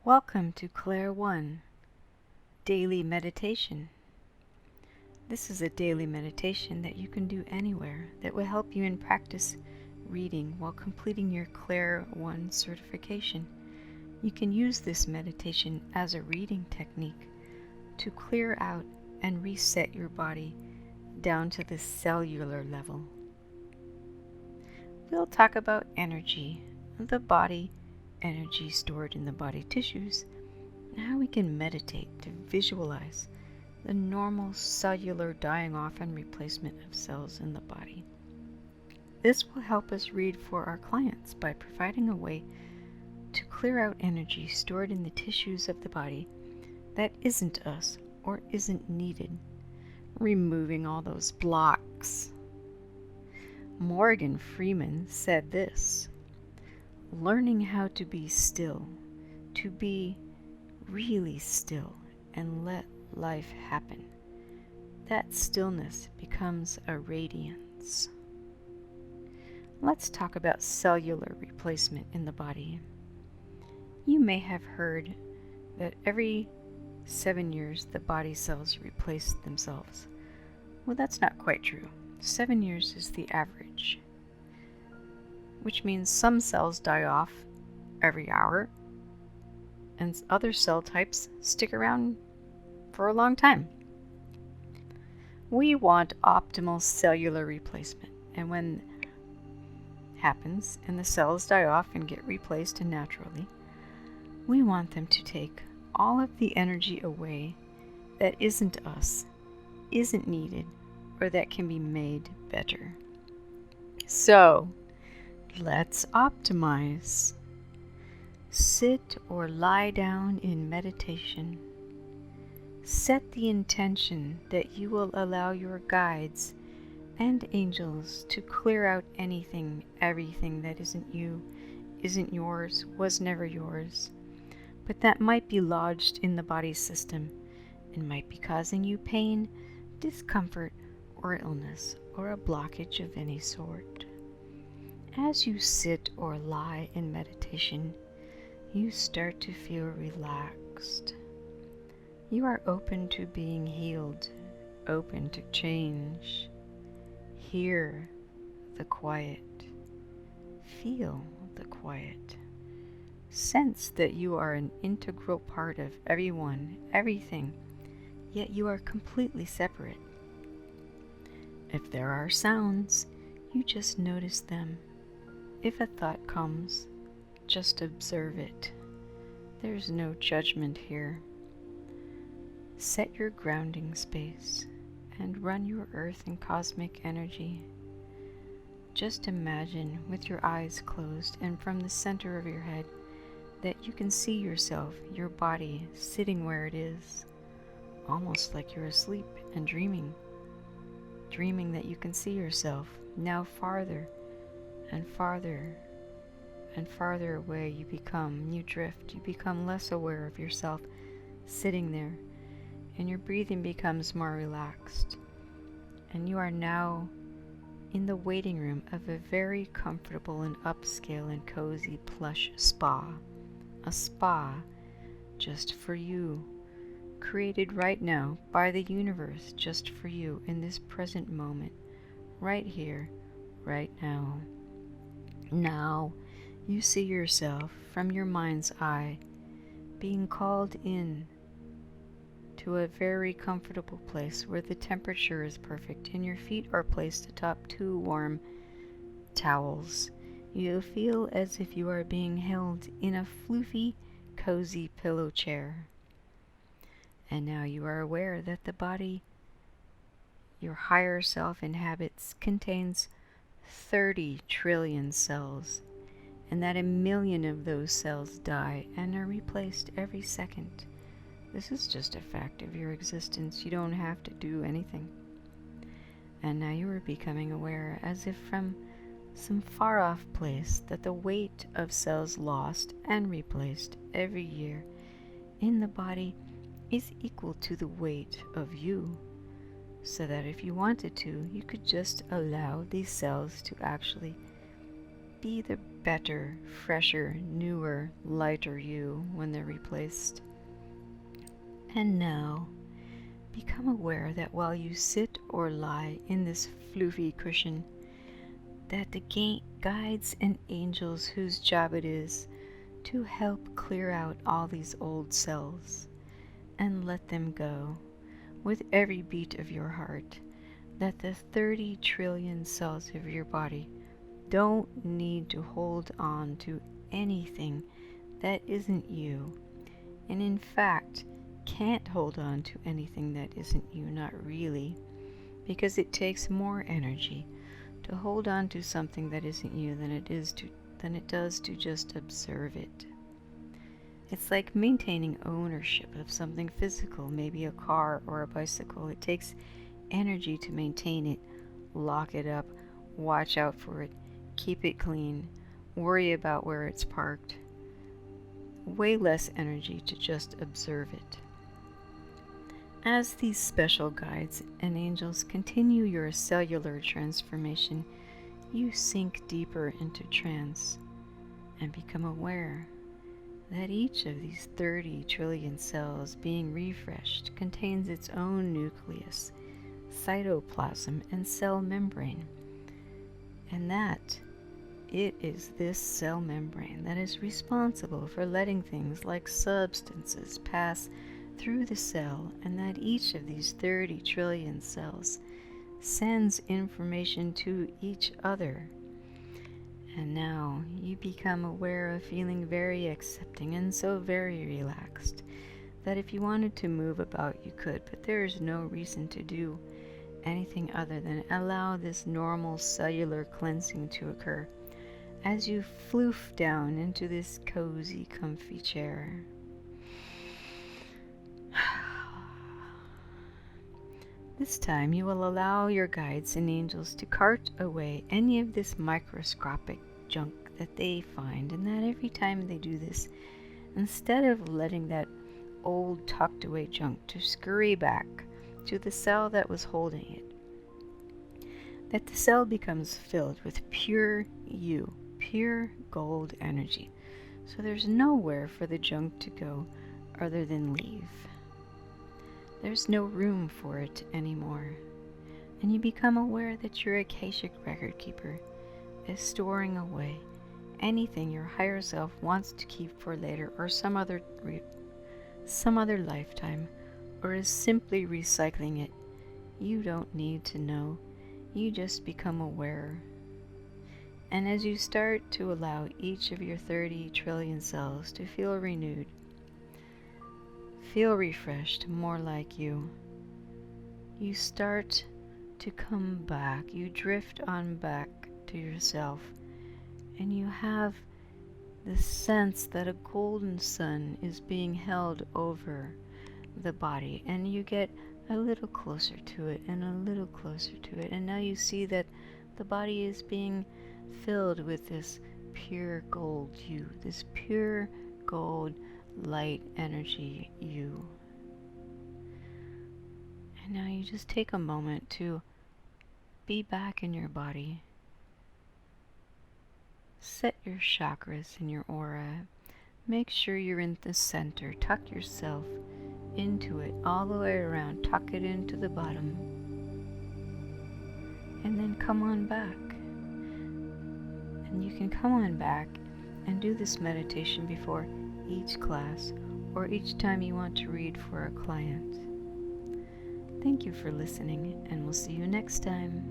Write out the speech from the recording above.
Welcome to Clair I, Daily Meditation. This is a daily meditation that you can do anywhere that will help you in practice reading while completing your Clair I certification. You can use this meditation as a reading technique to clear out and reset your body down to the cellular level. We'll talk about energy, the body, energy stored in the body tissues, and how we can meditate to visualize the normal cellular dying off and replacement of cells in the body. This will help us read for our clients by providing a way to clear out energy stored in the tissues of the body that isn't us or isn't needed, removing all those blocks. Morgan Freeman said this: learning how to be still, to be really still and let life happen. That stillness becomes a radiance. Let's talk about cellular replacement in the body. You may have heard that every 7 years the body cells replace themselves. Well, that's not quite true. 7 years is the average, which means some cells die off every hour and other cell types stick around for a long time. We want optimal cellular replacement, and when it happens and the cells die off and get replaced naturally, we want them to take all of the energy away that isn't us, isn't needed, or that can be made better. So, let's optimize. Sit or lie down in meditation. Set the intention that you will allow your guides and angels to clear out anything, everything that isn't you, isn't yours, was never yours, but that might be lodged in the body system and might be causing you pain, discomfort, or illness, or a blockage of any sort. As you sit or lie in meditation, you start to feel relaxed. You are open to being healed, open to change. Hear the quiet. Feel the quiet. Sense that you are an integral part of everyone, everything, yet you are completely separate. If there are sounds, you just notice them. If a thought comes, just observe it. There's no judgment here. Set your grounding space and run your earth and cosmic energy. Just imagine with your eyes closed and from the center of your head that you can see yourself, your body, sitting where it is, almost like you're asleep and dreaming that you can see yourself. Now farther and farther and farther away you drift, you become less aware of yourself sitting there, and your breathing becomes more relaxed. And you are now in the waiting room of a very comfortable and upscale and cozy plush spa. A spa just for you, created right now by the universe just for you in this present moment, right here, right now. Now you see yourself from your mind's eye being called in to a very comfortable place where the temperature is perfect and your feet are placed atop 2 warm towels. You feel as if you are being held in a floofy, cozy pillow chair. And now you are aware that the body your higher self inhabits contains 30 trillion cells, and that 1 million of those cells die and are replaced every second. This is just a fact of your existence. You don't have to do anything. And now you are becoming aware, as if from some far-off place, that the weight of cells lost and replaced every year in the body is equal to the weight of you, so that if you wanted to, you could just allow these cells to actually be the better, fresher, newer, lighter you when they're replaced. And now, become aware that while you sit or lie in this floofy cushion, that the guides and angels whose job it is to help clear out all these old cells and let them go with every beat of your heart, that the 30 trillion cells of your body don't need to hold on to anything that isn't you, and in fact can't hold on to anything that isn't you, not really, because it takes more energy to hold on to something that isn't you than it does to just observe it. It's like maintaining ownership of something physical, maybe a car or a bicycle. It takes energy to maintain it, lock it up, watch out for it, keep it clean, worry about where it's parked. Way less energy to just observe it. As these special guides and angels continue your cellular transformation, you sink deeper into trance and become aware that each of these 30 trillion cells being refreshed contains its own nucleus, cytoplasm, and cell membrane, and that it is this cell membrane that is responsible for letting things like substances pass through the cell, and that each of these 30 trillion cells sends information to each other. And now you become aware of feeling very accepting and so very relaxed that if you wanted to move about you could, but there is no reason to do anything other than allow this normal cellular cleansing to occur as you floof down into this cozy, comfy chair. This time you will allow your guides and angels to cart away any of this microscopic junk that they find, and that every time they do this, instead of letting that old tucked away junk to scurry back to the cell that was holding it, that the cell becomes filled with pure you, pure gold energy. So there's nowhere for the junk to go other than leave. There's no room for it anymore, and you become aware that your Akashic record keeper is storing away anything your higher self wants to keep for later or some other lifetime, or is simply recycling it. You don't need to know, you just become aware. And as you start to allow each of your 30 trillion cells to feel renewed, feel refreshed, more like you, you start to come back. You drift on back to yourself, and you have the sense that a golden sun is being held over the body, and you get a little closer to it and a little closer to it, and now you see that the body is being filled with this pure gold you, this pure gold light energy you. And now you just take a moment to be back in your body. Set your chakras in your aura. Make sure you're in the center. Tuck yourself into it all the way around. Tuck it into the bottom. And then come on back. And you can come on back and do this meditation before each class or each time you want to read for a client. Thank you for listening, and we'll see you next time.